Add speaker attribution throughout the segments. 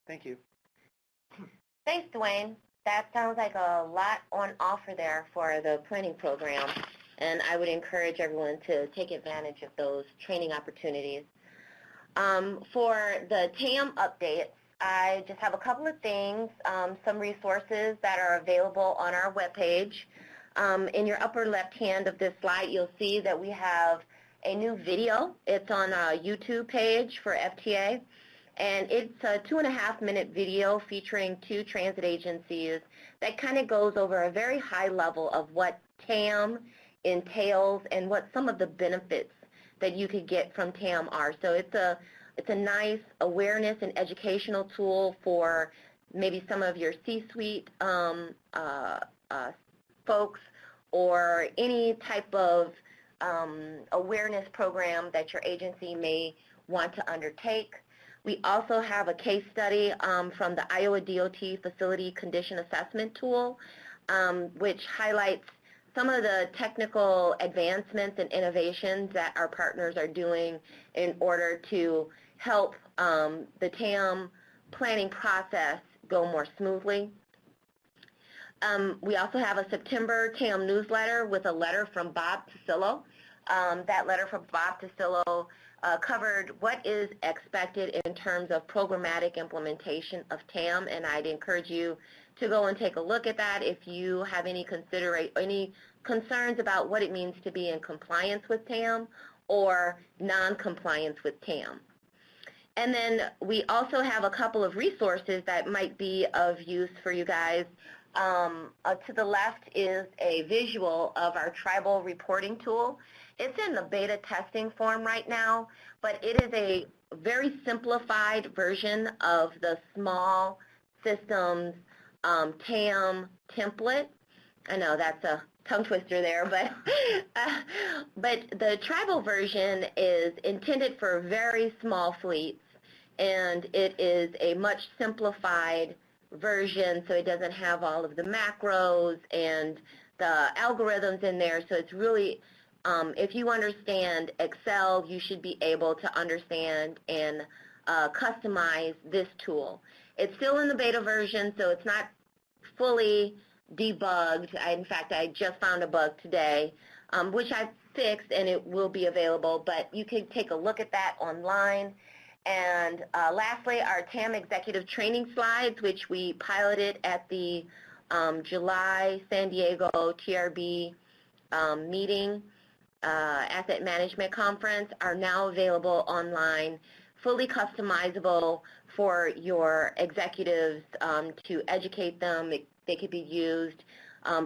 Speaker 1: Thank you.
Speaker 2: Thanks, Dwayne. That sounds like a lot on offer there for the planning program, and I would encourage everyone to take advantage of those training opportunities. For the TAM updates, I just have a couple of things, some resources that are available on our webpage. In your upper left hand of this slide, you'll see that we have a new video. It's on a YouTube page for FTA, and it's a 2.5-minute video featuring 2 transit agencies that kind of goes over a very high level of what TAM entails and what some of the benefits that you could get from TAM are. So it's a nice awareness and educational tool for maybe some of your C-suite folks or any type of awareness program that your agency may want to undertake. We also have a case study from the Iowa DOT Facility Condition Assessment Tool, which highlights some of the technical advancements and innovations that our partners are doing in order to help the TAM planning process go more smoothly. We also have a September TAM newsletter with a letter from Bob Tasillo. That letter from Bob Tasillo covered what is expected in terms of programmatic implementation of TAM, and I'd encourage you to go and take a look at that if you have any concerns about what it means to be in compliance with TAM or non-compliance with TAM. And then we also have a couple of resources that might be of use for you guys. To the left is a visual of our tribal reporting tool. It's in the beta testing form right now, but it is a very simplified version of the small systems TAM template. I know that's a tongue twister there, but the tribal version is intended for very small fleets, and it is a much simplified version, so it doesn't have all of the macros and the algorithms in there. So it's really, if you understand Excel, you should be able to understand and customize this tool. It's still in the beta version, so it's not fully debugged. In fact, I just found a bug today, which I fixed, and it will be available, but you can take a look at that online. And lastly, our TAM executive training slides, which we piloted at the July San Diego TRB meeting, asset management conference, are now available online, fully customizable for your executives to educate them. They could be used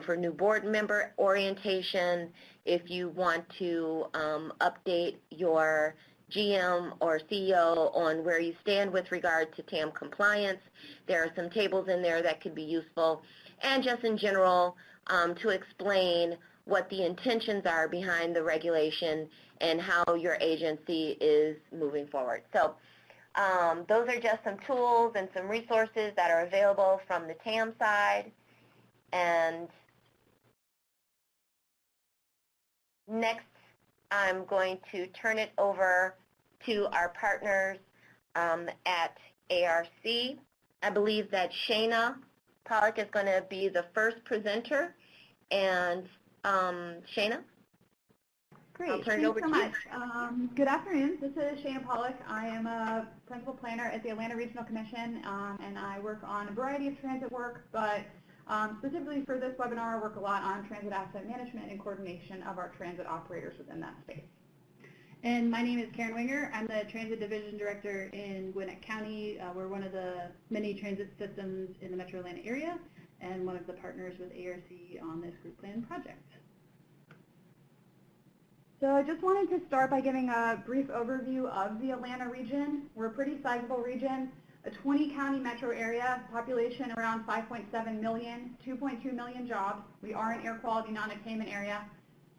Speaker 2: for new board member orientation. If you want to update your GM or CEO on where you stand with regard to TAM compliance, there are some tables in there that could be useful. And just in general, to explain what the intentions are behind the regulation and how your agency is moving forward. So those are just some tools and some resources that are available from the TAM side. And next, I'm going to turn it over to our partners at ARC. I believe that Shana Pollock is going to be the first presenter. And Shana?
Speaker 3: Great.
Speaker 2: I'll turn it over to you.
Speaker 3: Thanks so much. Good afternoon. This is Shana Pollock. I am a principal planner at the Atlanta Regional Commission, and I work on a variety of transit work, but specifically for this webinar, I work a lot on transit asset management and coordination of our transit operators within that space. And my name is Karen Winger. I'm the Transit Division Director in Gwinnett County. We're one of the many transit systems in the Metro Atlanta area and one of the partners with ARC on this group plan project. So I just wanted to start by giving a brief overview of the Atlanta region. We're a pretty sizable region, a 20-county metro area, population around 5.7 million, 2.2 million jobs. We are an air quality non-attainment area.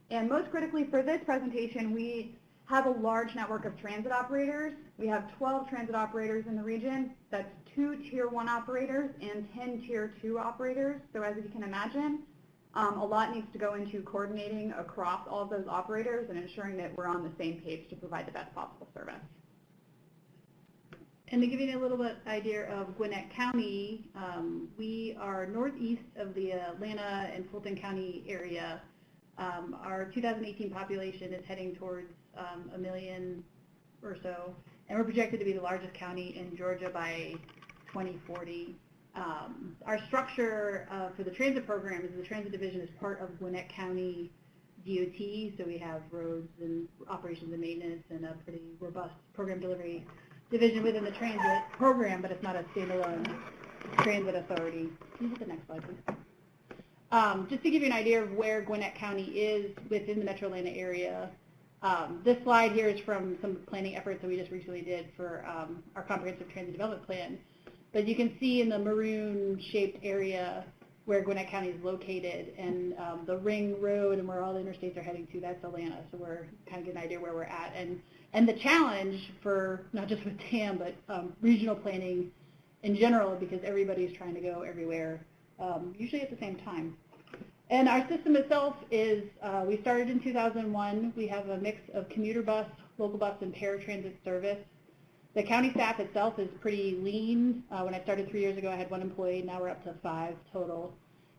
Speaker 3: And most critically for this presentation, we have a large network of transit operators. We have 12 transit operators in the region. That's 2 Tier 1 operators and 10 Tier 2 operators. So as you can imagine, a lot needs to go into coordinating across all of those operators and ensuring that we're on the same page to provide the best possible service. And to give you a little bit idea of Gwinnett County, we are northeast of the Atlanta and Fulton County area. Our 2018 population is heading towards 1 million or so, and we're projected to be the largest county in Georgia by 2040. Our structure for the transit program is the transit division is part of Gwinnett County DOT, so we have roads and operations and maintenance and a pretty robust program delivery division within the transit program, but it's not a standalone transit authority. Can you hit the next slide, please? Just to give you an idea of where Gwinnett County is within the Metro Atlanta area, this slide here is from some planning efforts that we just recently did for our comprehensive transit development plan. But you can see in the maroon-shaped area where Gwinnett County is located, and the ring road and where all the interstates are heading to, that's Atlanta. So we're kind of getting an idea where we're at. And the challenge for not just with TAM, but regional planning in general, because everybody's trying to go everywhere, usually at the same time. And our system itself is, we started in 2001. We have a mix of commuter bus, local bus, and paratransit service. The county staff itself is pretty lean. When I started 3 years ago, I had 1 employee. Now we're up to 5 total.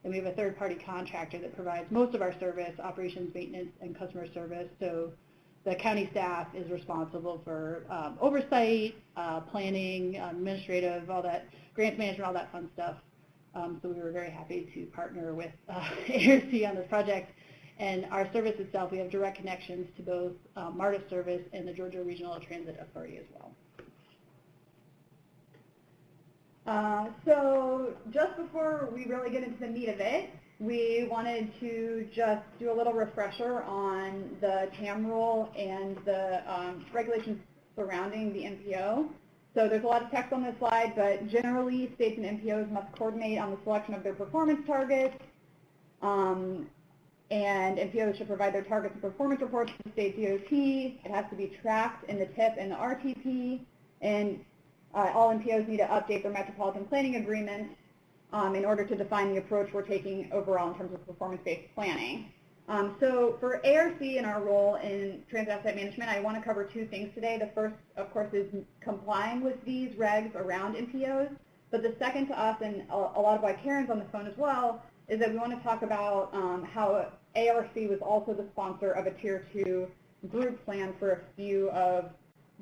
Speaker 3: And we have a third-party contractor that provides most of our service, operations, maintenance, and customer service. So the county staff is responsible for oversight, planning, administrative, all that, grants management, all that fun stuff. So we were very happy to partner with ARC on this project. And our service itself, we have direct connections to both MARTA service and the Georgia Regional Transit Authority as well. So just before we really get into the meat of it, we wanted to just do a little refresher on the TAM role and the regulations surrounding the MPO. So there's a lot of text on this slide, but generally states and MPOs must coordinate on the selection of their performance targets, and MPOs should provide their targets and performance reports to the state DOT. It has to be tracked in the TIP and the RTP, and all MPOs need to update their metropolitan planning agreements in order to define the approach we're taking overall in terms of performance-based planning. So for ARC and our role in transit asset management, I want to cover 2 things today. The first, of course, is complying with these regs around MPOs. But the second to us, and a lot of why Karen's on the phone as well, is that we want to talk about how ARC was also the sponsor of a Tier 2 group plan for a few of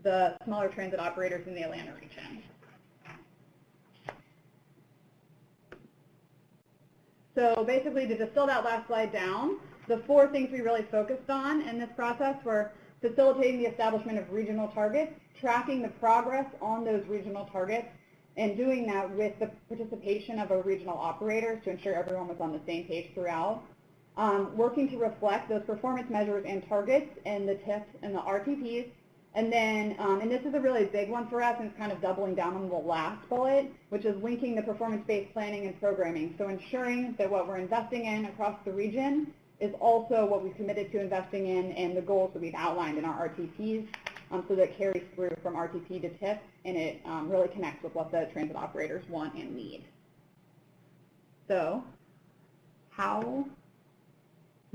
Speaker 3: the smaller transit operators in the Atlanta region. So basically, to distill that last slide down, the 4 things we really focused on in this process were facilitating the establishment of regional targets, tracking the progress on those regional targets, and doing that with the participation of our regional operators to ensure everyone was on the same page throughout. Working to reflect those performance measures and targets in the TIPs and the RTPs. And then, and this is a really big one for us, and it's kind of doubling down on the last bullet, which is linking the performance-based planning and programming. So ensuring that what we're investing in across the region is also what we committed to investing in and the goals that we've outlined in our RTPs, so that carries through from RTP to TIP, and it really connects with what the transit operators want and need. So how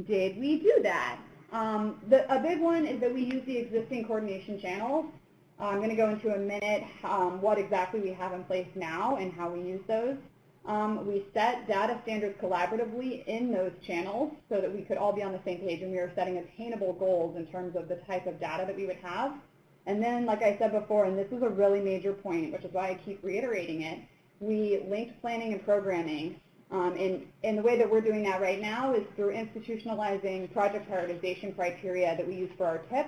Speaker 3: did we do that? A big one is that we use the existing coordination channels. I'm going to go into a minute what exactly we have in place now and how we use those. We set data standards collaboratively in those channels so that we could all be on the same page, and we were setting attainable goals in terms of the type of data that we would have. And then, like I said before, and this is a really major point, which is why I keep reiterating it, we linked planning and programming. And the way that we're doing that right now is through institutionalizing project prioritization criteria that we use for our TIP,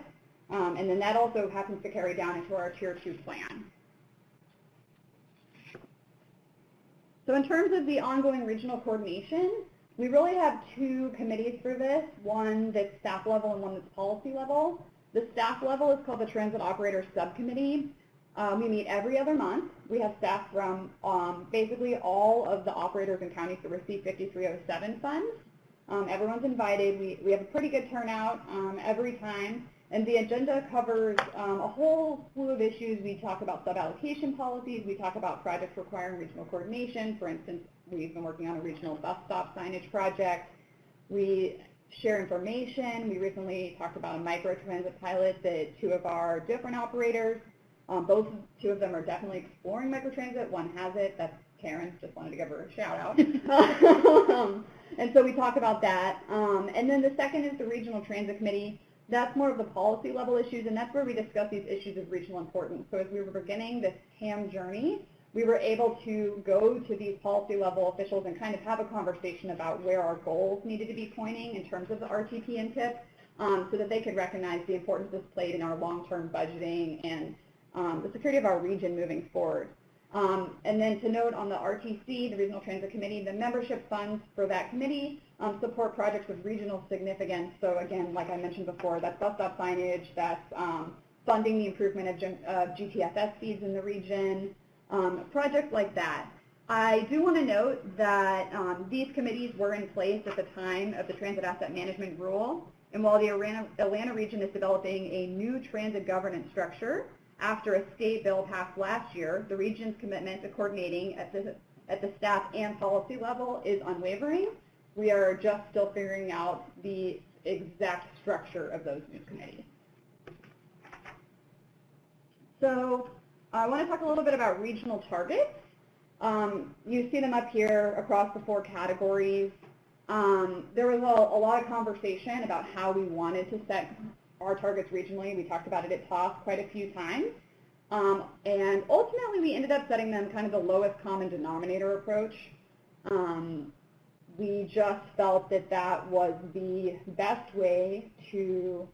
Speaker 3: and then that also happens to carry down into our Tier 2 plan. So in terms of the ongoing regional coordination, we really have 2 committees for this, one that's staff level and one that's policy level. The staff level is called the Transit Operator Subcommittee. We meet every other month. We have staff from basically all of the operators and counties that receive 5307 funds. Everyone's invited. We have a pretty good turnout every time. And the agenda covers a whole slew of issues. We talk about sub-allocation policies. We talk about projects requiring regional coordination. For instance, we've been working on a regional bus stop signage project. We share information. We recently talked about a micro-transit pilot that 2 of our different operators Both two of them are definitely exploring microtransit. One has it. That's Karen. Just wanted to give her a shout out. And so we talk about that. And then the second is the Regional Transit Committee. That's more of the policy level issues, and that's where we discuss these issues of regional importance. So as we were beginning this TAM journey, we were able to go to these policy level officials and kind of have a conversation about where our goals needed to be pointing in terms of the RTP and TIP, so that they could recognize the importance this played in our long-term budgeting and the security of our region moving forward. And then to note on the RTC, the Regional Transit Committee, the membership funds for that committee support projects of regional significance. So again, like I mentioned before, that's bus stop signage, that's funding the improvement of GTFS speeds in the region, projects like that. I do want to note that these committees were in place at the time of the Transit Asset Management Rule, and while the Atlanta region is developing a new transit governance structure, after a state bill passed last year, the region's commitment to coordinating at the staff and policy level is unwavering. We are just still figuring out the exact structure of those new committees. So I want to talk a little bit about regional targets. You see them up here across the 4 categories. There was a lot of conversation about how we wanted to set our targets regionally. We talked about it at TOS quite a few times. And ultimately, we ended up setting them kind of the lowest common denominator approach. We just felt that that was the best way to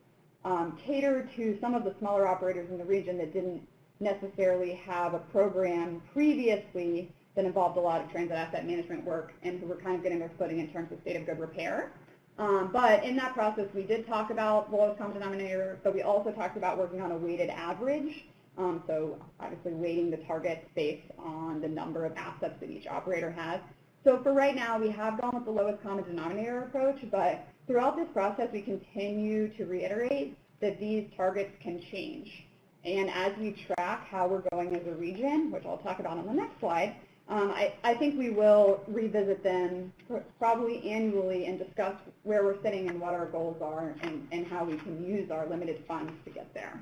Speaker 3: cater to some of the smaller operators in the region that didn't necessarily have a program previously that involved a lot of transit asset management work and who were kind of getting their footing in terms of state of good repair. But in that process, we did talk about the lowest common denominator, but we also talked about working on a weighted average. So obviously weighting the targets based on the number of assets that each operator has. So for right now, we have gone with the lowest common denominator approach, but throughout this process, we continue to reiterate that these targets can change. And as we track how we're going as a region, which I'll talk about on the next slide, I think we will revisit them probably annually and discuss where we're sitting and what our goals are and how we can use our limited funds to get there.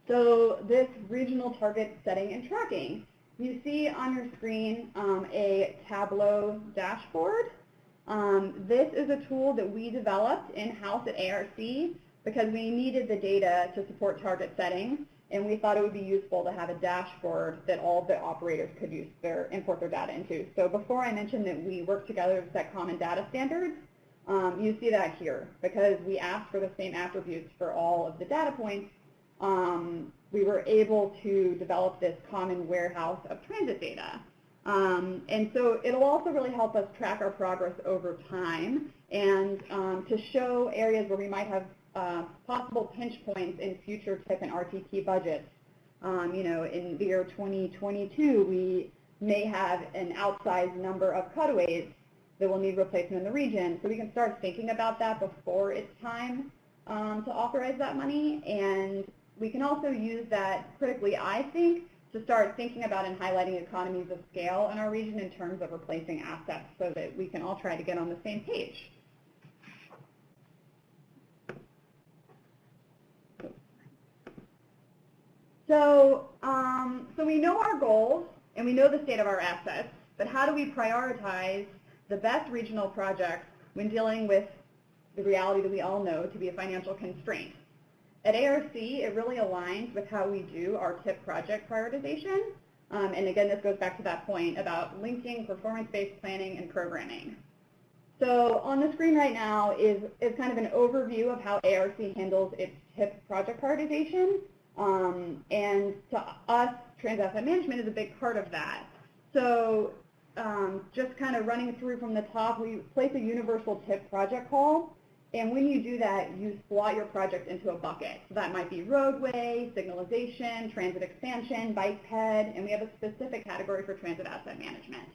Speaker 3: So this regional target setting and tracking. You see on your screen a Tableau dashboard. This is a tool that we developed in-house at ARC because we needed the data to support target setting, and we thought it would be useful to have a dashboard that all the operators could use import their data into. So before I mentioned that we work together to set common data standards, you see that here. Because we asked for the same attributes for all of the data points, we were able to develop this common warehouse of transit data. And so it'll also really help us track our progress over time and to show areas where we might have possible pinch points in future TIP and RTP budgets. You know, in the year 2022, we may have an outsized number of cutaways that will need replacement in the region. So we can start thinking about that before it's time to authorize that money. And we can also use that critically, I think, to start thinking about and highlighting economies of scale in our region in terms of replacing assets so that we can all try to get on the same page. So we know our goals and we know the state of our assets, but how do we prioritize the best regional projects when dealing with the reality that we all know to be a financial constraint? At ARC, it really aligns with how we do our TIP project prioritization. And again, this goes back to that point about linking performance-based planning and programming. So on the screen right now is kind of an overview of how ARC handles its TIP project prioritization. And to us, transit asset management is a big part of that. So just kind of running through from the top, we place a universal TIP project call. And when you do that, you slot your project into a bucket. So that might be roadway, signalization, transit expansion, bike ped, and we have a specific category for transit asset management.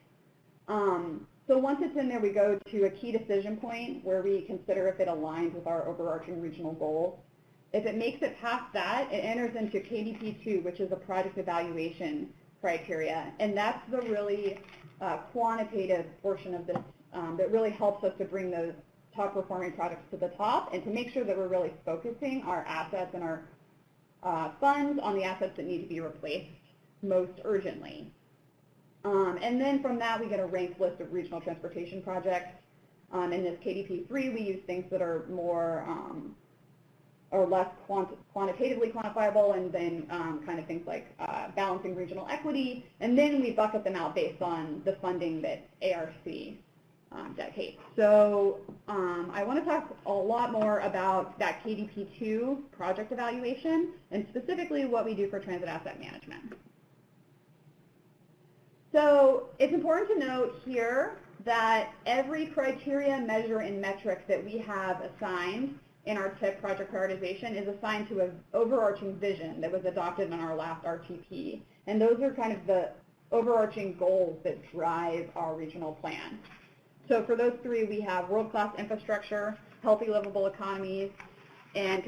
Speaker 3: So once it's in there, we go to a key decision point where we consider if it aligns with our overarching regional goals. If it makes it past that, it enters into KDP2, which is a project evaluation criteria. And that's the really quantitative portion of this that really helps us to bring those top performing projects to the top, and to make sure that we're really focusing our assets and our funds on the assets that need to be replaced most urgently. And then from that, we get a ranked list of regional transportation projects. In this KDP3, we use things that are more or less quantitatively quantifiable, and then kind of things like balancing regional equity, and then we bucket them out based on the funding that ARC dedicates. So I want to talk a lot more about that KDP2 project evaluation, and specifically what we do for transit asset management. So it's important to note here that every criteria, measure, and metric that we have assigned in our TIP project prioritization is assigned to an overarching vision that was adopted in our last RTP. And those are kind of the overarching goals that drive our regional plan. So for those three, we have world-class infrastructure, healthy livable economies, and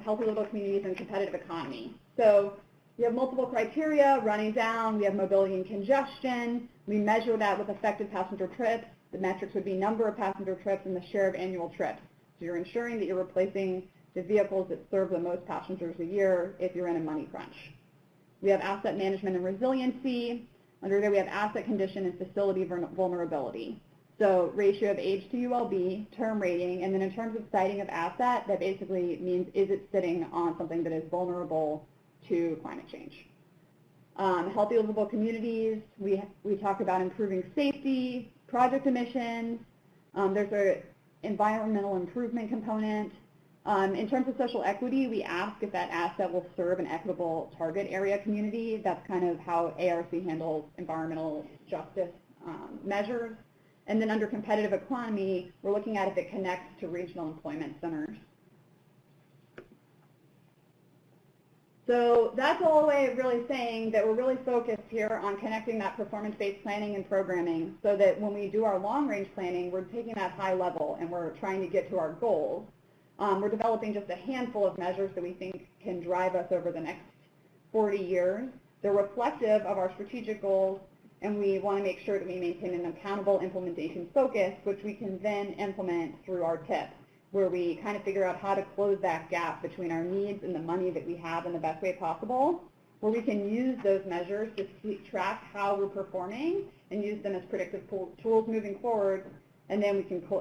Speaker 3: healthy livable communities and competitive economy. So we have multiple criteria running down. We have mobility and congestion. We measure that with effective passenger trips. The metrics would be number of passenger trips and the share of annual trips. So you're ensuring that you're replacing the vehicles that serve the most passengers a year if you're in a money crunch. We have asset management and resiliency. Under there we have asset condition and facility vulnerability. So ratio of age to ULB, term rating, and then in terms of siting of asset, that basically means is it sitting on something that is vulnerable to climate change. Healthy livable communities, we talk about improving safety, project emissions. There's an environmental improvement component. In terms of social equity, we ask if that asset will serve an equitable target area community. That's kind of how ARC handles environmental justice measures. And then under competitive economy, we're looking at if it connects to regional employment centers. So that's all a way of really saying that we're really focused here on connecting that performance-based planning and programming so that when we do our long-range planning, we're taking that high level and we're trying to get to our goals. We're developing just a handful of measures that we think can drive us over the next 40 years. They're reflective of our strategic goals, and we want to make sure that we maintain an accountable implementation focus, which we can then implement through our TIP, where we kind of figure out how to close that gap between our needs and the money that we have in the best way possible, where we can use those measures to track how we're performing and use them as predictive tools moving forward, and then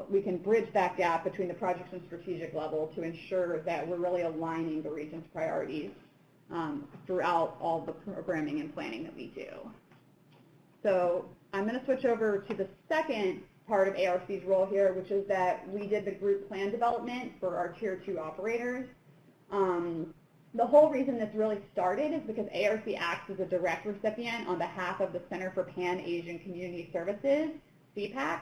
Speaker 3: we can bridge that gap between the projects and strategic level to ensure that we're really aligning the region's priorities throughout all the programming and planning that we do. So I'm going to switch over to the second part of ARC's role here, which is that we did the group plan development for our Tier 2 operators. The whole reason this really started is because ARC acts as a direct recipient on behalf of the Center for Pan-Asian Community Services, CPACs.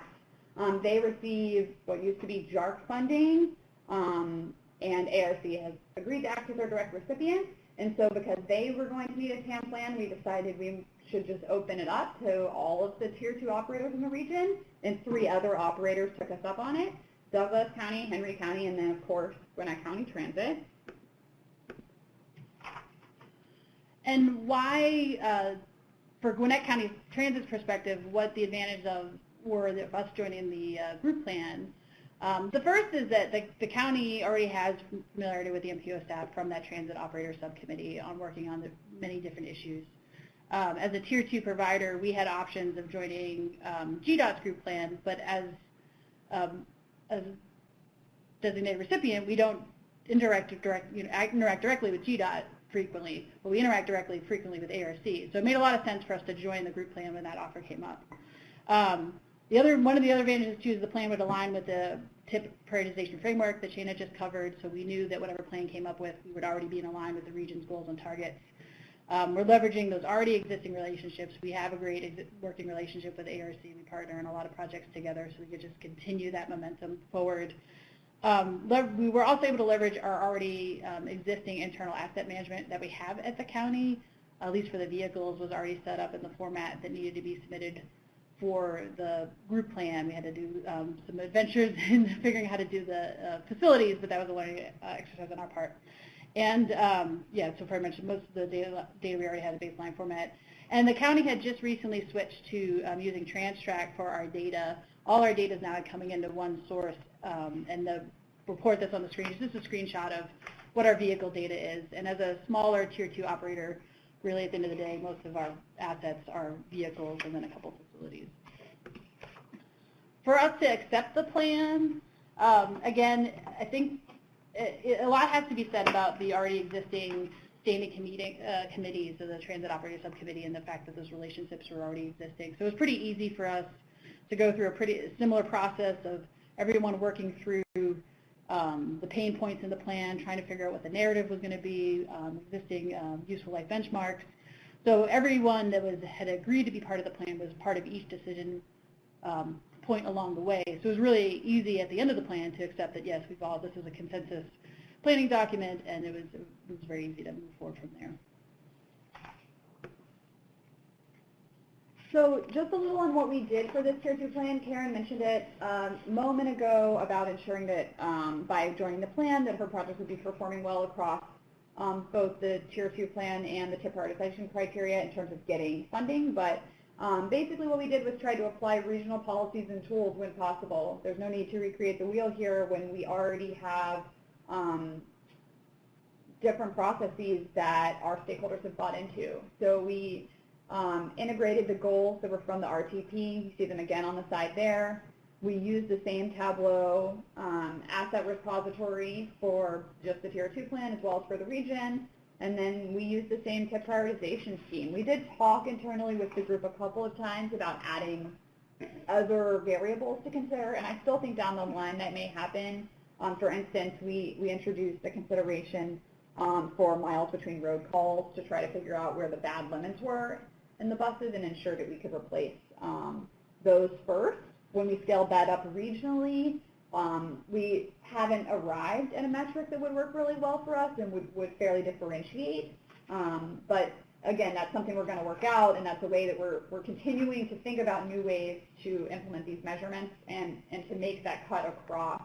Speaker 3: They receive what used to be JARC funding, and ARC has agreed to act as our direct recipient. And so because they were going to need a TAM plan, we decided we should just open it up to all of the Tier 2 operators in the region, and 3 other operators took us up on it: Douglas County, Henry County, and then, of course, Gwinnett County Transit.
Speaker 1: And why, for Gwinnett County Transit's perspective, what the advantages were of us joining the group plan. The first is that the county already has familiarity with the MPO staff from that transit operator subcommittee on working on the many different issues. As a Tier 2 provider, we had options of joining GDOT's group plan, but as designated recipient, we don't interact directly with GDOT frequently, but we interact frequently with ARC. So it made a lot of sense for us to join the group plan when that offer came up. One of the other advantages too is the plan would align with the TIP prioritization framework that Shana just covered, so we knew that whatever plan came up with, we would already be in line with the region's goals and targets. We're leveraging those already existing relationships. We have a great working relationship with ARC. We partner in a lot of projects together, so we could just continue that momentum forward. We were also able to leverage our already existing internal asset management that we have at the county, at least for the vehicles, was already set up in the format that needed to be submitted for the group plan. We had to do some adventures in figuring out how to do the facilities, but that was a learning exercise on our part. And yeah, so far I mentioned most of the data we already had a baseline format. And the county had just recently switched to using TransTrack for our data. All our data is now coming into one source and the report that's on the screen is just a screenshot of what our vehicle data is. And as a smaller Tier 2 operator, really at the end of the day, most of our assets are vehicles and then a couple facilities. For us to accept the plan, again, I think a lot has to be said about the already existing standing committees of the Transit Operator Subcommittee and the fact that those relationships were already existing. So it was pretty easy for us to go through a pretty similar process of everyone working through the pain points in the plan, trying to figure out what the narrative was going to be, existing useful life benchmarks. So everyone that had agreed to be part of the plan was part of each decision point along the way. So it was really easy at the end of the plan to accept that, yes, this is a consensus planning document, and it was very easy to move forward from there.
Speaker 3: So just a little on what we did for this Tier 2 plan. Karen mentioned it a moment ago about ensuring that by joining the plan that her project would be performing well across both the Tier 2 plan and the TIP prioritization criteria in terms of getting funding. But basically what we did was try to apply regional policies and tools when possible. There's no need to recreate the wheel here when we already have different processes that our stakeholders have bought into. So we integrated the goals that were from the RTP. You see them again on the side there. We used the same Tableau asset repository for just the Tier 2 plan as well as for the region. And then we used the same TIP prioritization scheme. We did talk internally with the group a couple of times about adding other variables to consider, and I still think down the line that may happen. For instance, we introduced a consideration for miles between road calls to try to figure out where the bad limits were in the buses and ensure that we could replace those first. When we scaled that up regionally, we haven't arrived at a metric that would work really well for us and would fairly differentiate. But again, that's something we're going to work out, and that's a way that we're continuing to think about new ways to implement these measurements and to make that cut across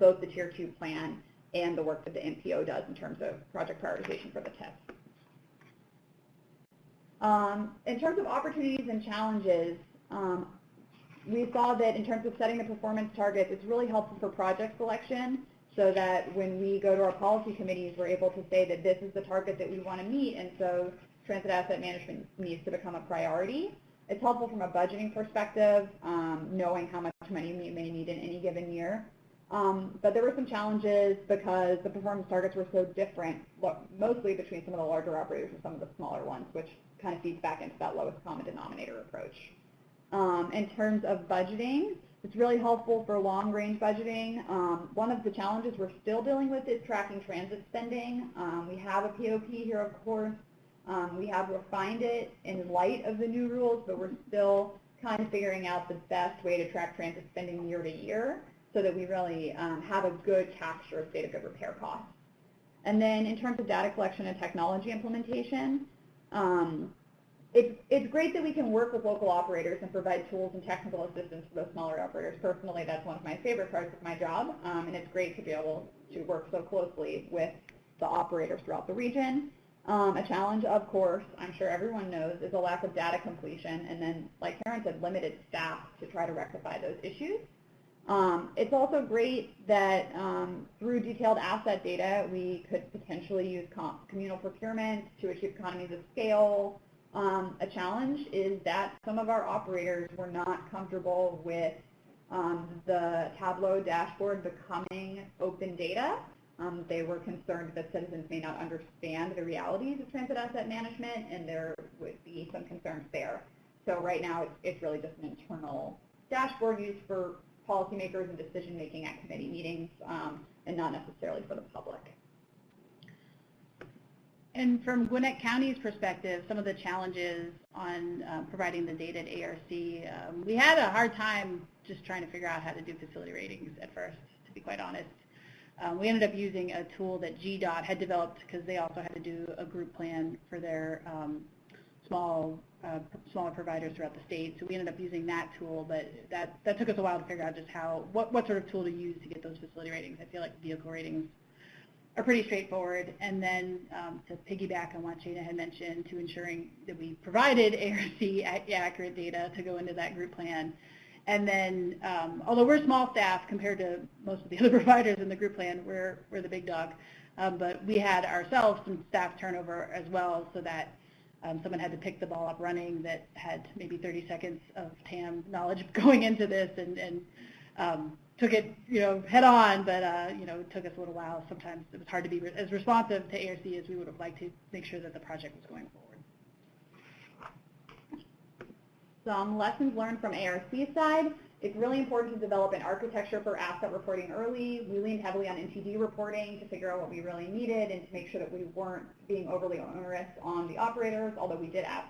Speaker 3: both the Tier 2 plan and the work that the MPO does in terms of project prioritization for the TIP. In terms of opportunities and challenges, we saw that in terms of setting the performance targets, it's really helpful for project selection so that when we go to our policy committees, we're able to say that this is the target that we want to meet, and so transit asset management needs to become a priority. It's helpful from a budgeting perspective, knowing how much money we may need in any given year. But there were some challenges because the performance targets were so different, mostly between some of the larger operators and some of the smaller ones, which kind of feeds back into that lowest common denominator approach. In terms of budgeting, it's really helpful for long-range budgeting. One of the challenges we're still dealing with is tracking transit spending. We have a POP here, of course. We have refined it in light of the new rules, but we're still kind of figuring out the best way to track transit spending year to year so that we really have a good capture of state of good repair costs. And then in terms of data collection and technology implementation, it's great that we can work with local operators and provide tools and technical assistance for those smaller operators. Personally, that's one of my favorite parts of my job, and it's great to be able to work so closely with the operators throughout the region. A challenge, of course, I'm sure everyone knows, is a lack of data completion, and then, like Karen said, limited staff to try to rectify those issues. It's also great that through detailed asset data, we could potentially use communal procurement to achieve economies of scale. A challenge is that some of our operators were not comfortable with the Tableau dashboard becoming open data. They were concerned that citizens may not understand the realities of transit asset management, and there would be some concerns there. So right now, it's really just an internal dashboard used for policymakers and decision-making at committee meetings, and not necessarily for the public.
Speaker 1: And from Gwinnett County's perspective, some of the challenges on providing the data at ARC, we had a hard time just trying to figure out how to do facility ratings at first, to be quite honest. We ended up using a tool that GDOT had developed because they also had to do a group plan for their smaller providers throughout the state. So we ended up using that tool, but that took us a while to figure out just what sort of tool to use to get those facility ratings. I feel like vehicle ratings are pretty straightforward. And then to piggyback on what Jada had mentioned, to ensuring that we provided ARC accurate data to go into that group plan, And then, although we're small staff compared to most of the other providers in the group plan, we're the big dog. But we had ourselves some staff turnover as well, so that someone had to pick the ball up running that had maybe 30 seconds of TAM knowledge going into this, and took it, head on. But it took us a little while. Sometimes it was hard to be as responsive to ARC as we would have liked to make sure that the project was going forward.
Speaker 3: Some lessons learned from ARC side. It's really important to develop an architecture for asset reporting early. We leaned heavily on NTD reporting to figure out what we really needed and to make sure that we weren't being overly onerous on the operators, although we did ask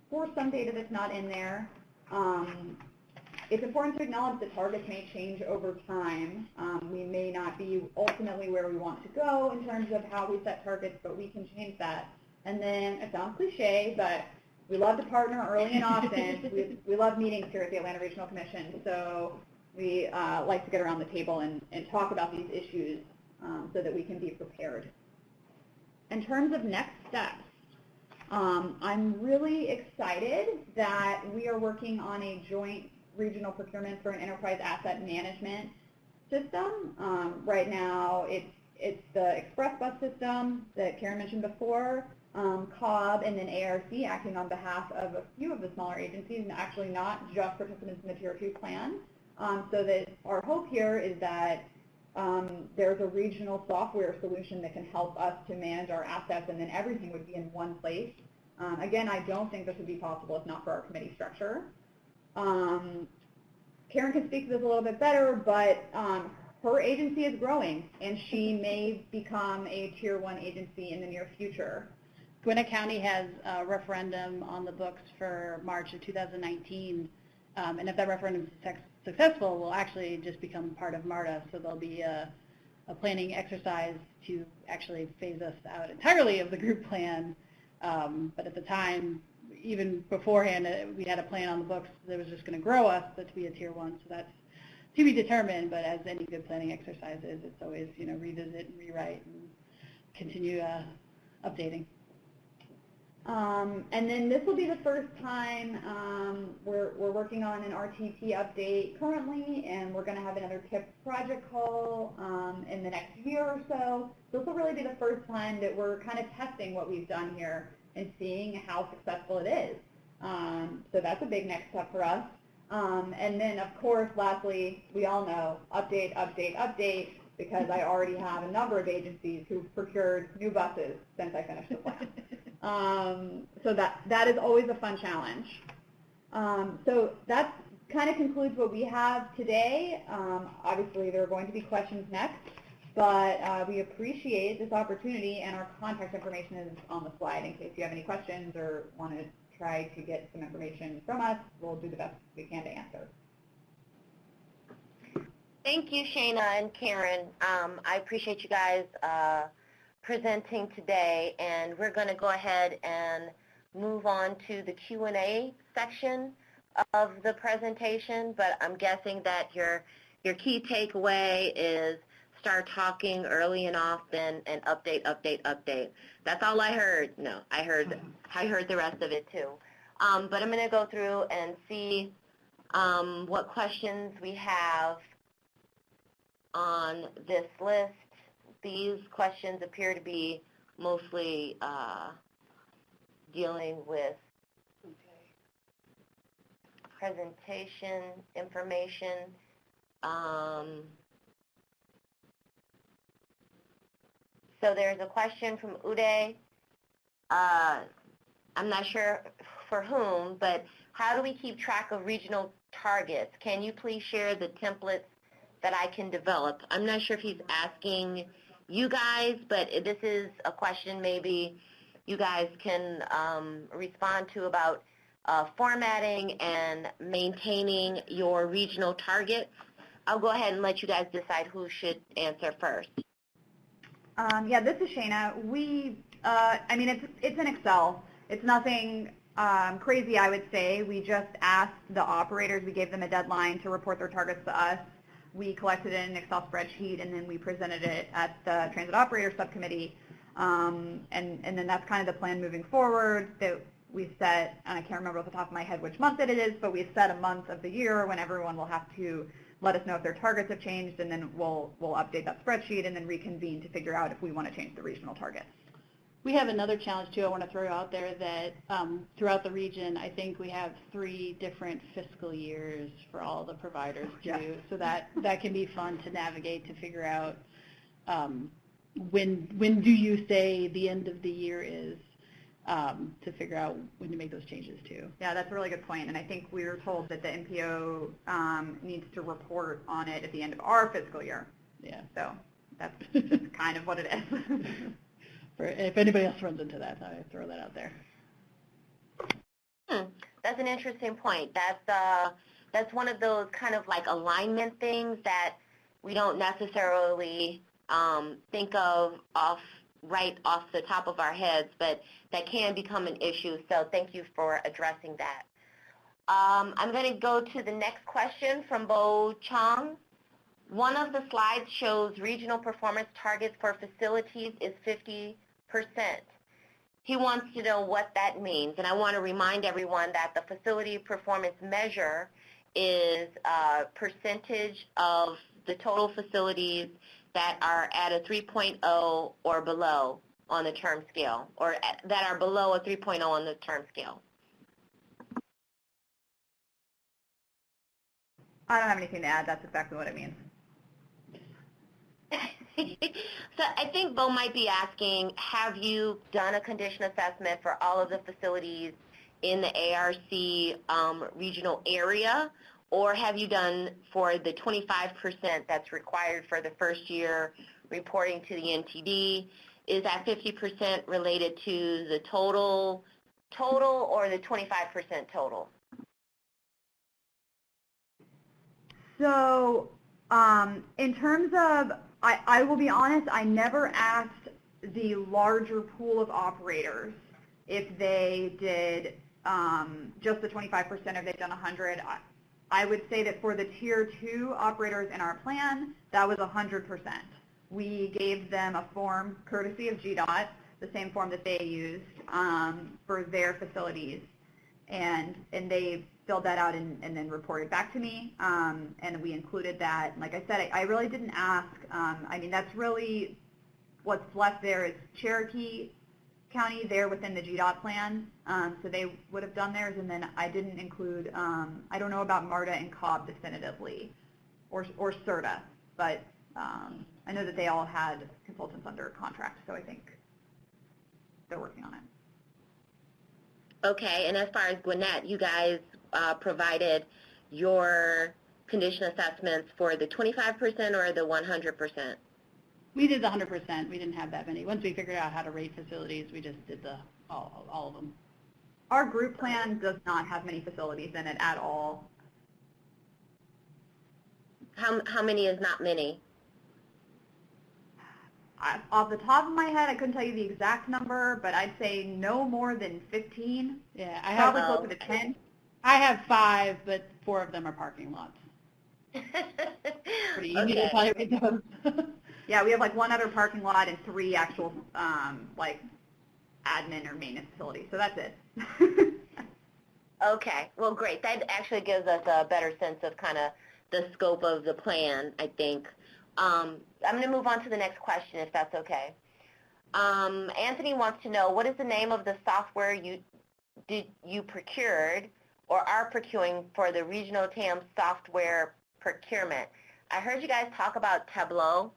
Speaker 3: for some data that's not in there. It's important to acknowledge that targets may change over time. We may not be ultimately where we want to go in terms of how we set targets, but we can change that. And then, it sounds cliche, but we love to partner early and often. We love meetings here at the Atlanta Regional Commission, so we like to get around the table and talk about these issues so that we can be prepared. In terms of next steps, I'm really excited that we are working on a joint regional procurement for an enterprise asset management system. Right now, it's the Express Bus system that Karen mentioned before, COB, and then ARC acting on behalf of a few of the smaller agencies, and actually not just participants in the Tier 2 plan. So that our hope here is that there's a regional software solution that can help us to manage our assets, and then everything would be in one place. Again, I don't think this would be possible if not for our committee structure. Karen can speak to this a little bit better, but her agency is growing, and she may become a Tier 1 agency in the near future.
Speaker 1: Gwinnett County has a referendum on the books for March of 2019, and if that referendum is successful, we'll actually just become part of MARTA, so there'll be a planning exercise to actually phase us out entirely of the group plan. But at the time, even beforehand, we had a plan on the books that was just going to grow us to be a Tier 1, so that's to be determined. But as any good planning exercise is, it's always revisit and rewrite and continue updating.
Speaker 3: And then this will be the first time we're working on an RTP update currently, and we're going to have another TIP project call in the next year or so. This will really be the first time that we're kind of testing what we've done here and seeing how successful it is. So that's a big next step for us. And then, of course, lastly, we all know update, update, update, because I already have a number of agencies who've procured new buses since I finished the plan. So that is always a fun challenge. So that kind of concludes what we have today. Obviously, there are going to be questions next, but we appreciate this opportunity, and our contact information is on the slide in case you have any questions or want to try to get some information from us. We'll do the best we can to answer.
Speaker 2: Thank you, Shana and Karen. I appreciate you guys presenting today, and we're going to go ahead and move on to the Q&A section of the presentation, but I'm guessing that your key takeaway is start talking early and often and update, update, update. That's all I heard. No, I heard the rest of it too. But I'm going to go through and see what questions we have on this list. These questions appear to be mostly dealing with presentation information. So there's a question from Uday. I'm not sure for whom, but how do we keep track of regional targets? Can you please share the templates that I can develop? I'm not sure if he's asking you guys, but this is a question maybe you guys can respond to about formatting and maintaining your regional targets. I'll go ahead and let you guys decide who should answer first.
Speaker 3: Yeah, this is Shana. I mean, it's in Excel. It's nothing crazy, I would say. We just asked the operators, we gave them a deadline to report their targets to us. We collected it in an Excel spreadsheet, and then we presented it at the Transit Operator Subcommittee. And then that's kind of the plan moving forward, that we set, and I can't remember off the top of my head which month it is, but we set a month of the year when everyone will have to let us know if their targets have changed, and then we'll update that spreadsheet and then reconvene to figure out if we want to change the regional targets.
Speaker 1: We have another challenge too I want to throw out there that throughout the region, I think we have 3 different fiscal years for all the providers too.
Speaker 3: Yeah.
Speaker 1: So that can be fun to navigate, to figure out when do you say the end of the year is, to figure out when to make those changes too.
Speaker 3: Yeah, that's a really good point. And I think we were told that the MPO needs to report on it at the end of our fiscal year.
Speaker 1: Yeah.
Speaker 3: So that's just kind of what it is.
Speaker 1: If anybody else runs into that, I throw that out there.
Speaker 2: That's an interesting point. That's one of those kind of like alignment things that we don't necessarily think of right off the top of our heads, but that can become an issue. So thank you for addressing that. I'm going to go to the next question from Bo Chong. One of the slides shows regional performance targets for facilities is 50%. He wants to know what that means, and I want to remind everyone that the facility performance measure is a percentage of the total facilities that are at a 3.0 or below on the term scale, or that are below a 3.0 on the term scale.
Speaker 3: I don't have anything to add. That's exactly what it means.
Speaker 2: So I think Bo might be asking, have you done a condition assessment for all of the facilities in the ARC regional area, or have you done for the 25% that's required for the first year reporting to the NTD? Is that 50% related to the total or the 25% total?
Speaker 3: So in terms of, I will be honest, I never asked the larger pool of operators if they did just the 25% or they've done 100. I would say that for the Tier 2 operators in our plan, that was 100%. We gave them a form, courtesy of GDOT, the same form that they used for their facilities, and they filled that out and then reported back to me, and we included that. Like I said, I really didn't ask. I mean, that's really what's left there is Cherokee County there within the GDOT plan, so they would have done theirs, and then I didn't include, I don't know about MARTA and Cobb definitively, or CERTA, but I know that they all had consultants under contract, so I think they're working on it.
Speaker 2: Okay, and as far as Gwinnett, you guys provided your condition assessments for the 25% or the 100%?
Speaker 1: We did the 100%. We didn't have that many. Once we figured out how to rate facilities, we just did all of them.
Speaker 3: Our group plan does not have many facilities in it at all.
Speaker 2: How many is not many?
Speaker 3: Off the top of my head, I couldn't tell you the exact number, but I'd say no more than 15.
Speaker 1: Yeah, I have
Speaker 3: probably closer to 10.
Speaker 1: I have 5, but 4 of them are parking lots. Pretty easy to evaluate those.
Speaker 3: Yeah, we have like 1 other parking lot and 3 actual like admin or maintenance facilities. So that's it.
Speaker 2: Okay, well, great. That actually gives us a better sense of kind of the scope of the plan, I think. I'm going to move on to the next question, if that's okay. Anthony wants to know, what is the name of the software you procured or are procuring for the regional TAM software procurement? I heard you guys talk about Tableau,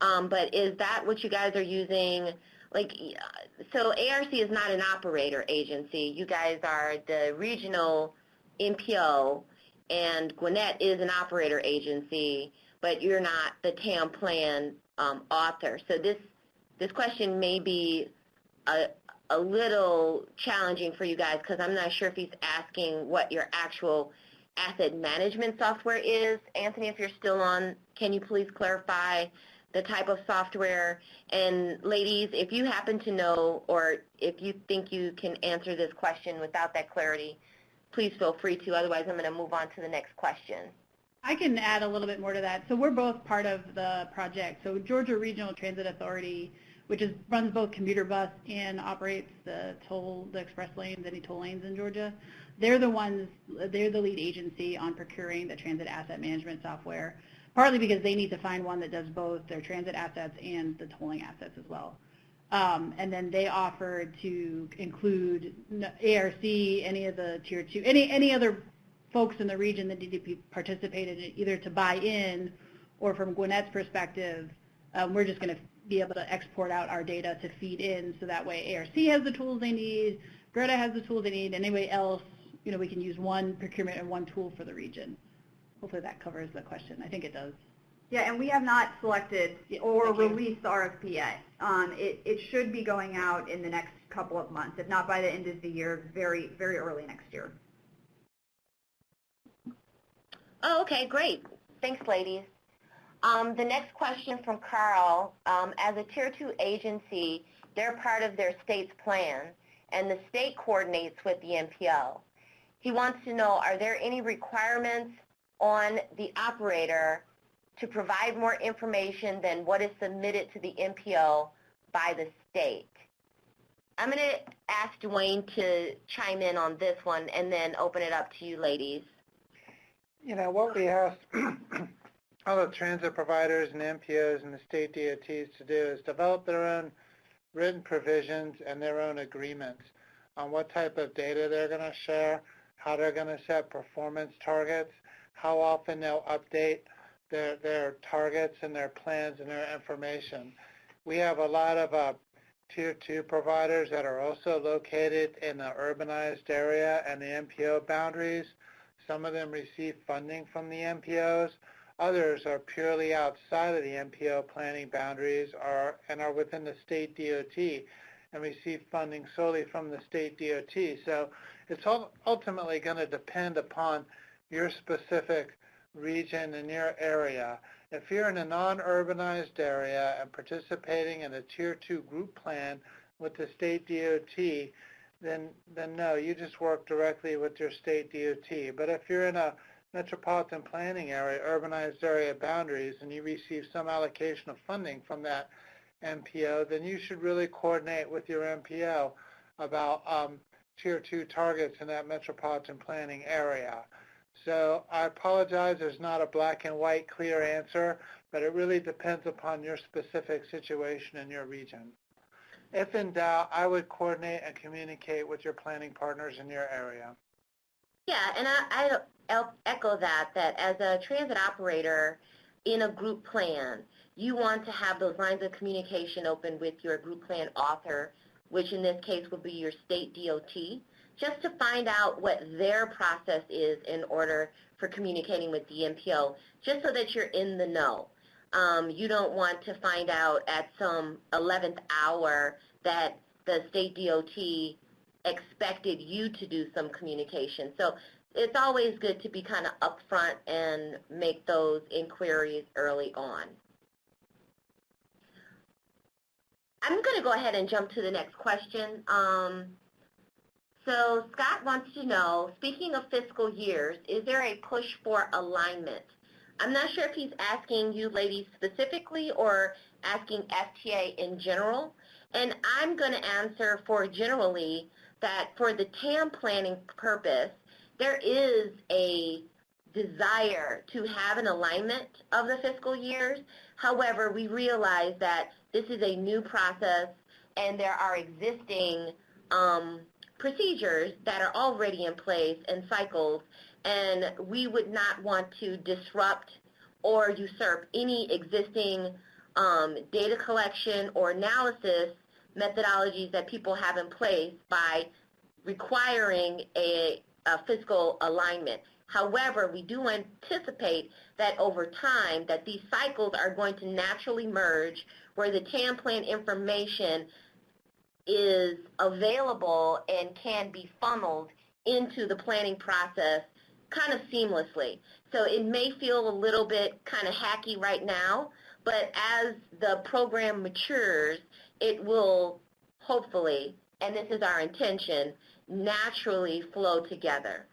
Speaker 2: but is that what you guys are using? Like, so ARC is not an operator agency. You guys are the regional MPO, and Gwinnett is an operator agency, but you're not the TAM plan author. So this question may be a little challenging for you guys because I'm not sure if he's asking what your actual asset management software is. Anthony, if you're still on, can you please clarify the type of software? And ladies, if you happen to know or if you think you can answer this question without that clarity, please feel free to. Otherwise, I'm going to move on to the next question.
Speaker 1: I can add a little bit more to that. So we're both part of the project. So Georgia Regional Transit Authority, which runs both commuter bus and operates the express lanes, any toll lanes in Georgia. They're the lead agency on procuring the transit asset management software, partly because they need to find one that does both their transit assets and the tolling assets as well. And then they offered to include ARC, any of the tier 2, any other folks in the region that need to be participated in, either to buy in or from Gwinnett's perspective, we're just going to be able to export out our data to feed in, so that way ARC has the tools they need, Greta has the tools they need, and anybody else, we can use one procurement and one tool for the region. Hopefully that covers the question. I think it does.
Speaker 3: Yeah, and we have not selected or released the RFP yet. It should be going out in the next couple of months, if not by the end of the year, very, very early next year.
Speaker 2: Oh, okay, great. Thanks, ladies. The next question from Carl. As a Tier 2 agency, they're part of their state's plan, and the state coordinates with the MPO. He wants to know, are there any requirements on the operator to provide more information than what is submitted to the MPO by the state? I'm going to ask Dwayne to chime in on this one and then open it up to you ladies.
Speaker 4: What we ask all the transit providers and MPOs and the state DOTs to do is develop their own written provisions and their own agreements on what type of data they're going to share, how they're going to set performance targets, how often they'll update their targets and their plans and their information. We have a lot of Tier 2 providers that are also located in the urbanized area and the MPO boundaries. Some of them receive funding from the MPOs. Others are purely outside of the MPO planning boundaries and are within the state DOT and receive funding solely from the state DOT. So it's ultimately going to depend upon your specific region and your area. If you're in a non-urbanized area and participating in a Tier 2 group plan with the state DOT, then no, you just work directly with your state DOT. But if you're in a metropolitan planning area, urbanized area boundaries, and you receive some allocation of funding from that MPO, then you should really coordinate with your MPO about Tier 2 targets in that metropolitan planning area. So I apologize, there's not a black and white clear answer, but it really depends upon your specific situation in your region. If in doubt, I would coordinate and communicate with your planning partners in your area.
Speaker 2: Yeah, and I'll echo that as a transit operator in a group plan, you want to have those lines of communication open with your group plan author, which in this case would be your state DOT, just to find out what their process is in order for communicating with the MPO, just so that you're in the know. You don't want to find out at some 11th hour that the state DOT expected you to do some communication. So it's always good to be kind of upfront and make those inquiries early on. I'm going to go ahead and jump to the next question. So Scott wants to know, speaking of fiscal years, is there a push for alignment? I'm not sure if he's asking you ladies specifically or asking FTA in general. And I'm going to answer for generally that for the TAM planning purpose, there is a desire to have an alignment of the fiscal years. However, we realize that this is a new process and there are existing procedures that are already in place and cycles, and we would not want to disrupt or usurp any existing data collection or analysis methodologies that people have in place by requiring a fiscal alignment. However, we do anticipate that over time that these cycles are going to naturally merge where the TAM plan information is available and can be funneled into the planning process kind of seamlessly. So it may feel a little bit kind of hacky right now, but as the program matures, it will hopefully, and this is our intention, naturally flow together.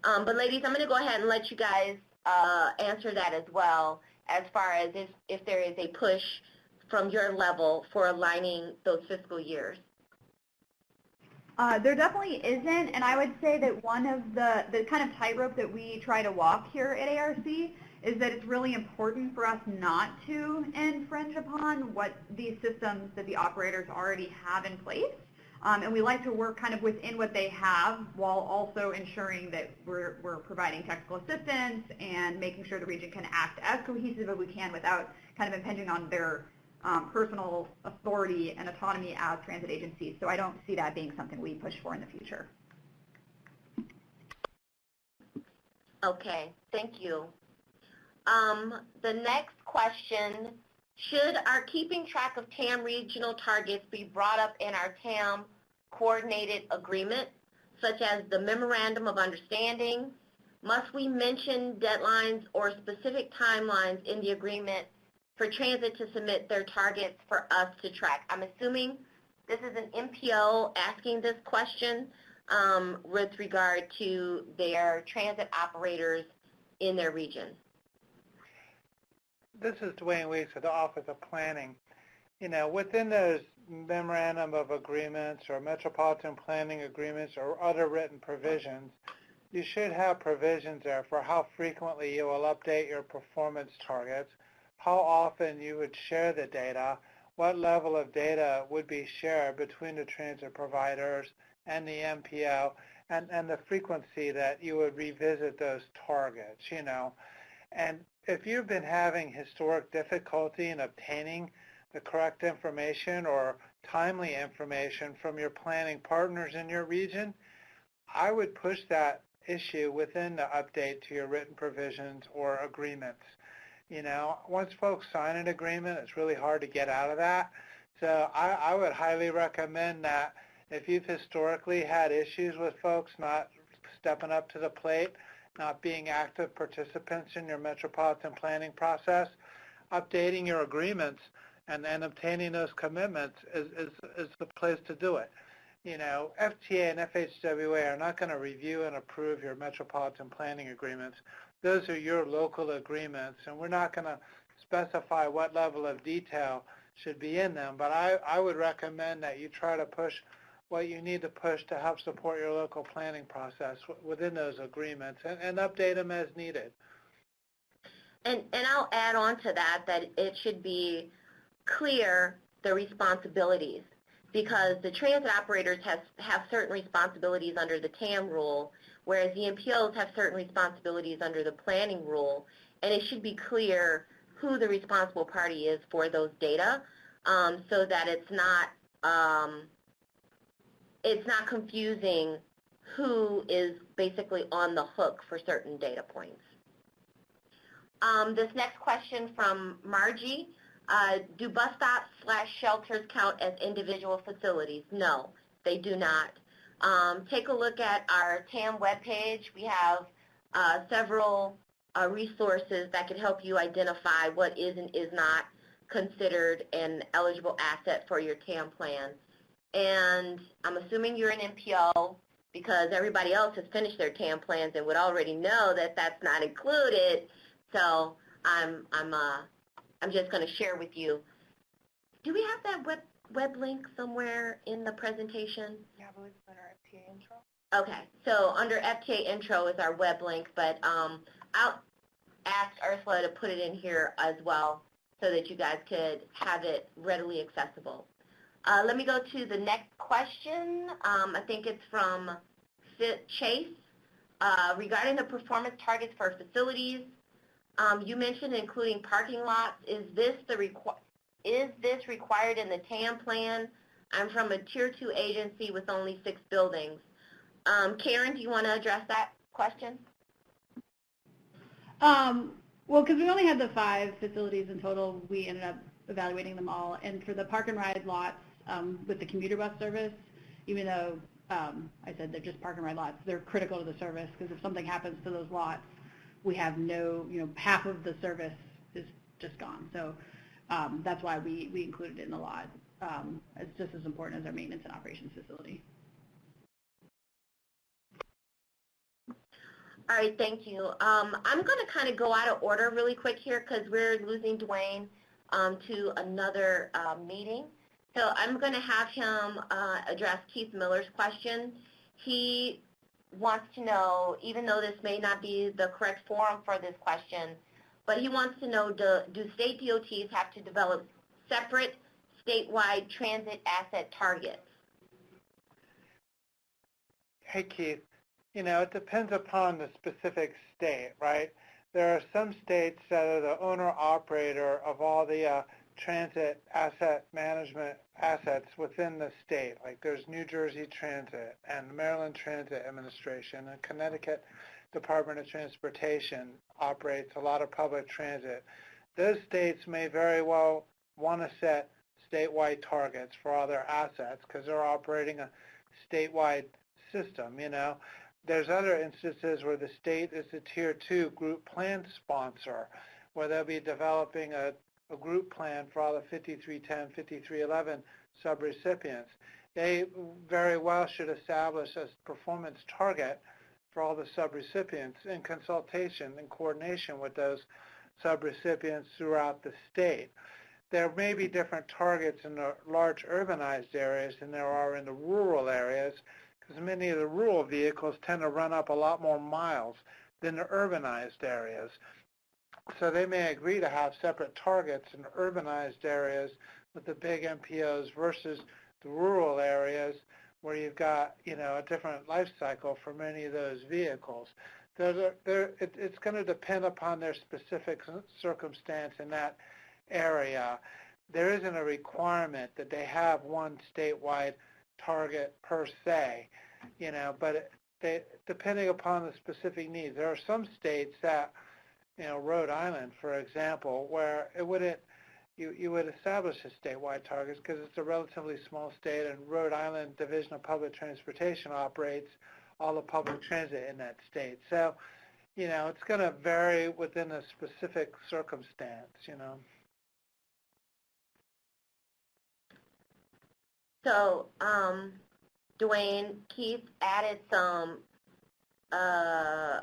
Speaker 2: But ladies, I'm going to go ahead and let you guys answer that as well, as far as if there is a push from your level for aligning those fiscal years?
Speaker 3: There definitely isn't, and I would say that one of the kind of tightrope that we try to walk here at ARC is that it's really important for us not to infringe upon what these systems that the operators already have in place. And we like to work kind of within what they have while also ensuring that we're providing technical assistance and making sure the region can act as cohesive as we can without kind of impinging on their personal authority and autonomy as transit agencies. So I don't see that being something we push for in the future.
Speaker 2: Okay, thank you. The next question, should our keeping track of TAM regional targets be brought up in our TAM coordinated agreement, such as the Memorandum of Understanding? Must we mention deadlines or specific timelines in the agreement for transit to submit their targets for us to track? I'm assuming this is an MPO asking this question with regard to their transit operators in their region.
Speaker 4: This is Dwayne Weeks with the Office of Planning. You know, within those memorandum of agreements or metropolitan planning agreements or other written provisions, you should have provisions there for how frequently you will update your performance targets, how often you would share the data, what level of data would be shared between the transit providers and the MPO, and the frequency that you would revisit those targets, you know. And if you've been having historic difficulty in obtaining the correct information or timely information from your planning partners in your region, I would push that issue within the update to your written provisions or agreements. You know, once folks sign an agreement, it's really hard to get out of that. So I would highly recommend that if you've historically had issues with folks not stepping up to the plate, not being active participants in your metropolitan planning process, updating your agreements and obtaining those commitments is the place to do it. You know, FTA and FHWA are not going to review and approve your metropolitan planning agreements. Those are your local agreements, and we're not going to specify what level of detail should be in them, but I would recommend that you try to push what you need to push to help support your local planning process within those agreements and update them as needed.
Speaker 2: And I'll add on to that it should be clear the responsibilities, because the transit operators have certain responsibilities under the TAM rule, whereas the MPOs have certain responsibilities under the planning rule, and it should be clear who the responsible party is for those data, so that it's not confusing who is basically on the hook for certain data points. This next question from Margie, do bus stops / shelters count as individual facilities? No, they do not. Take a look at our TAM webpage. We have several resources that can help you identify what is and is not considered an eligible asset for your TAM plan. And I'm assuming you're an MPO because everybody else has finished their TAM plans and would already know that that's not included. So I'm just going to share with you. Do we have that web link somewhere in the presentation?
Speaker 5: Yeah, I believe it's under FTA intro.
Speaker 2: Okay, so under FTA intro is our web link, but I'll ask Ursula to put it in here as well so that you guys could have it readily accessible. Let me go to the next question. I think it's from Chase. Regarding the performance targets for facilities, you mentioned including parking lots. Is this required in the TAM plan? I'm from a Tier 2 agency with only 6 buildings. Karen, do you want to address that question?
Speaker 1: Well, because we only had the 5 facilities in total, we ended up evaluating them all. And for the park and ride lots with the commuter bus service, even though I said they're just park and ride lots, they're critical to the service, because if something happens to those lots, we have no, half of the service is just gone. So that's why we included it in the lot. It's just as important as our maintenance and operations facility.
Speaker 2: All right, thank you. I'm going to kind of go out of order really quick here because we're losing Dwayne. to another meeting. So I'm going to have him address Keith Miller's question. He wants to know, even though this may not be the correct forum for this question, but he wants to know, do state DOTs have to develop separate statewide transit asset targets?
Speaker 4: Hey, Keith, it depends upon the specific state, right? There are some states that are the owner-operator of all the transit asset management assets within the state. Like there's New Jersey Transit and Maryland Transit Administration, and Connecticut Department of Transportation operates a lot of public transit. Those states may very well want to set statewide targets for all their assets because they're operating a statewide system, There's other instances where the state is a Tier 2 group plan sponsor, where they'll be developing a group plan for all the 5310, 5311 subrecipients. They very well should establish a performance target for all the subrecipients in consultation and coordination with those subrecipients throughout the state. There may be different targets in the large urbanized areas than there are in the rural areas, because many of the rural vehicles tend to run up a lot more miles than the urbanized areas. So they may agree to have separate targets in urbanized areas with the big MPOs versus the rural areas where you've got, a different life cycle for many of those vehicles. It's going to depend upon their specific circumstance in that area. There isn't a requirement that they have one statewide target per se, but depending upon the specific needs. There are some states that, Rhode Island, for example, where it wouldn't, you would establish a statewide target because it's a relatively small state, and Rhode Island Division of Public Transportation operates all the public transit in that state. So, it's going to vary within a specific circumstance,
Speaker 2: So, Dwayne, Keith added some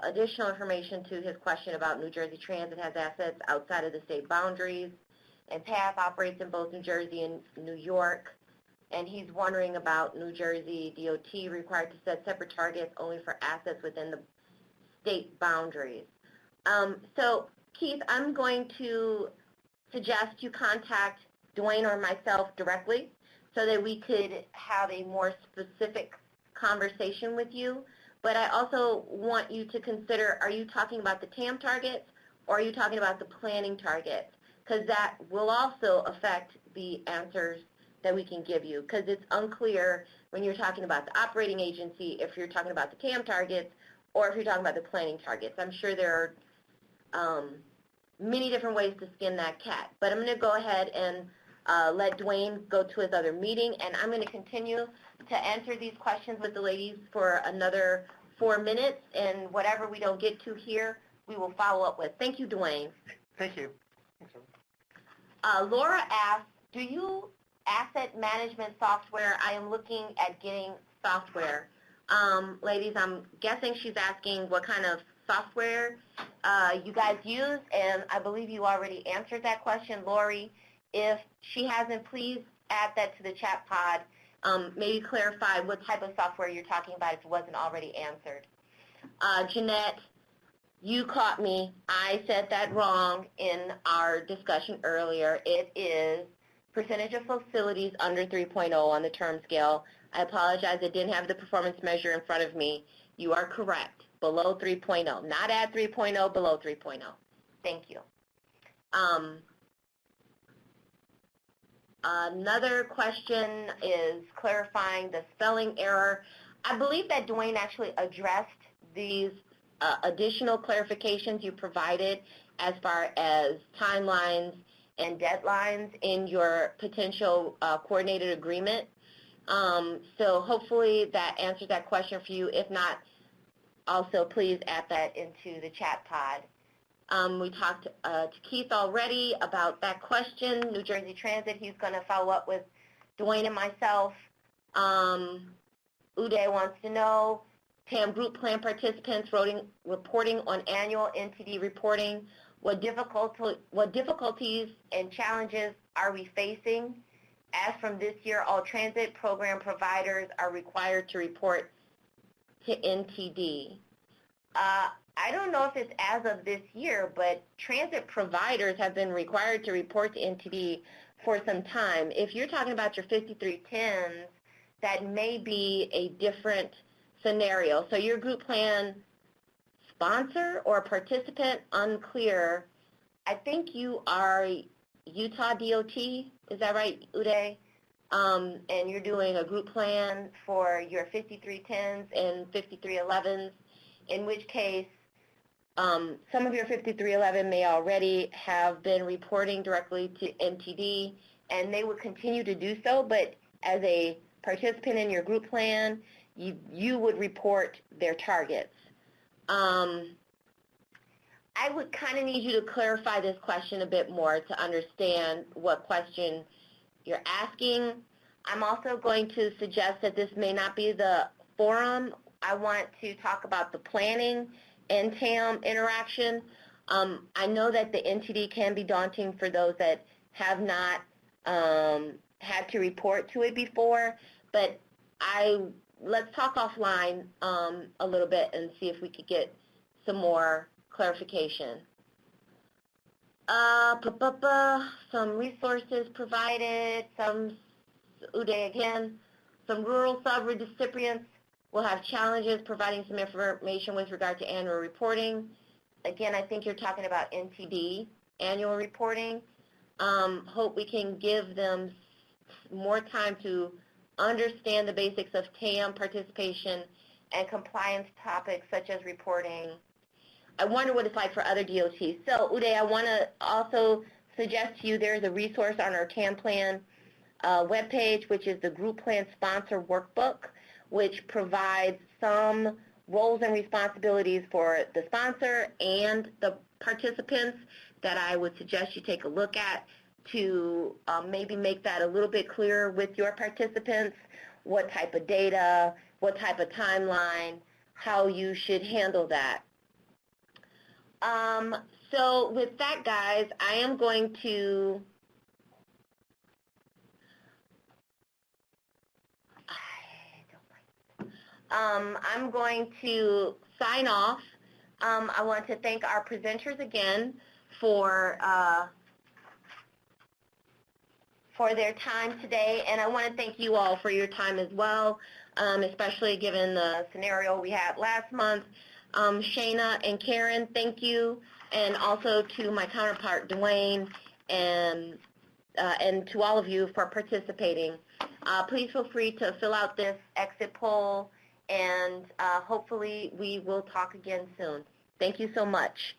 Speaker 2: additional information to his question about New Jersey Transit has assets outside of the state boundaries, and PATH operates in both New Jersey and New York, and he's wondering about New Jersey DOT required to set separate targets only for assets within the state boundaries. So, Keith, I'm going to suggest you contact Dwayne or myself directly so that we could have a more specific conversation with you. But I also want you to consider, are you talking about the TAM targets or are you talking about the planning targets? Because that will also affect the answers that we can give you, because it's unclear when you're talking about the operating agency if you're talking about the TAM targets or if you're talking about the planning targets. I'm sure there are many different ways to skin that cat. But I'm going to go ahead and let Dwayne go to his other meeting, and I'm going to continue to answer these questions with the ladies for another 4 minutes, and whatever we don't get to here, we will follow up with. Thank you, Dwayne.
Speaker 4: Thank you.
Speaker 2: Laura asks, do you asset management software? I am looking at getting software. Ladies, I'm guessing she's asking what kind of software you guys use, and I believe you already answered that question, Lori. If she hasn't, please add that to the chat pod. Maybe clarify what type of software you're talking about if it wasn't already answered. Jeanette, you caught me. I said that wrong in our discussion earlier. It is percentage of facilities under 3.0 on the term scale. I apologize, I didn't have the performance measure in front of me. You are correct, below 3.0. Not at 3.0, below 3.0. Thank you. Another question is clarifying the spelling error. I believe that Dwayne actually addressed these additional clarifications you provided as far as timelines and deadlines in your potential coordinated agreement. So hopefully that answers that question for you. If not, also please add that into the chat pod. We talked to Keith already about that question, New Jersey Transit. He's going to follow up with Dwayne and myself. Uday wants to know, TAM group plan participants reporting on annual NTD reporting. What difficulties and challenges are we facing? As from this year, all transit program providers are required to report to NTD. I don't know if it's as of this year, but transit providers have been required to report to NTD for some time. If you're talking about your 5310s, that may be a different scenario. So your group plan sponsor or participant, unclear. I think you are Utah DOT, is that right, Uday? And you're doing a group plan for your 5310s and 5311s, in which case some of your 5311 may already have been reporting directly to NTD, and they would continue to do so, but as a participant in your group plan, you would report their targets. I would kind of need you to clarify this question a bit more to understand what question you're asking. I'm also going to suggest that this may not be the forum. I want to talk about the planning and TAM interaction. I know that the NTD can be daunting for those that have not had to report to it before, but let's talk offline a little bit and see if we could get some more clarification. Some resources provided, Uday again, some rural sub-recipients will have challenges providing some information with regard to annual reporting. Again, I think you're talking about NTD annual reporting. Hope we can give them more time to understand the basics of TAM participation and compliance topics such as reporting. I wonder what it's like for other DOTs. So, Uday, I want to also suggest to you there's a resource on our TAM plan webpage, which is the Group Plan Sponsor Workbook, which provides some roles and responsibilities for the sponsor and the participants that I would suggest you take a look at to maybe make that a little bit clearer with your participants, what type of data, what type of timeline, how you should handle that. So with that, guys, I am going to sign off. I want to thank our presenters again for their time today, and I want to thank you all for your time as well, especially given the scenario we had last month. Shana and Karen, thank you, and also to my counterpart, Dwayne, and to all of you for participating. Please feel free to fill out this exit poll, and hopefully we will talk again soon. Thank you so much.